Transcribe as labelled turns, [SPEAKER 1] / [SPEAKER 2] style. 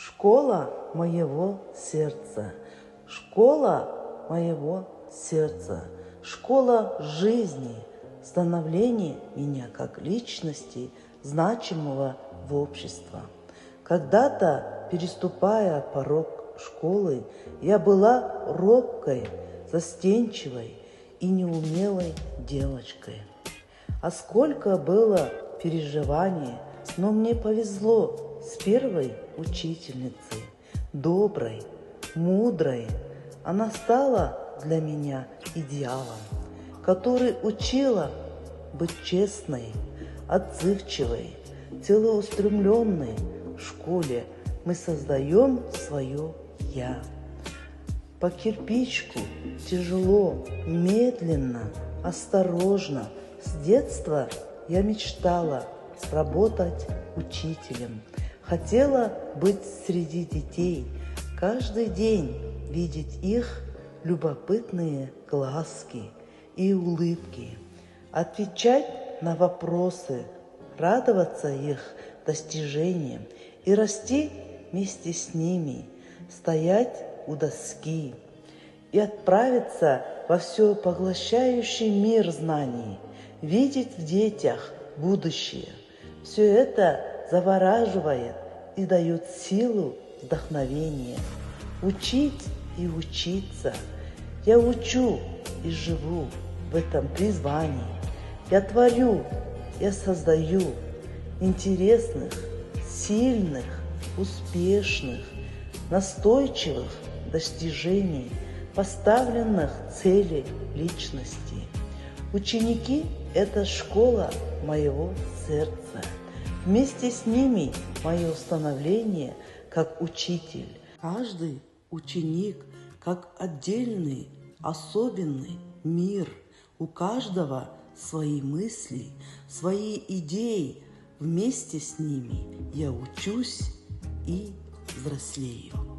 [SPEAKER 1] Школа моего сердца, школа моего сердца, школа жизни, становления меня как личности, значимого в обществе. Когда-то, переступая порог школы, я была робкой, застенчивой и неумелой девочкой. А сколько было переживаний, но мне повезло с первой учительницей, доброй, мудрой. Она стала для меня идеалом, который учила быть честной, отзывчивой, целеустремленной. В школе мы создаем свое «я». По кирпичку, тяжело, медленно, осторожно. С детства я мечтала работать учителем. Хотела быть среди детей, каждый день видеть их любопытные глазки и улыбки, отвечать на вопросы, радоваться их достижениям и расти вместе с ними, стоять у доски и отправиться во всепоглощающий мир знаний, видеть в детях будущее. Все это завораживает и дает силу, вдохновение. Учить и учиться. Я учу и живу в этом призвании. Я творю, я создаю интересных, сильных, успешных, настойчивых достижений, поставленных целей личности. Ученики – это школа моего сердца. Вместе с ними мое становление как учитель. Каждый ученик как отдельный, особенный мир. У каждого свои мысли, свои идеи. Вместе с ними я учусь и взрослею.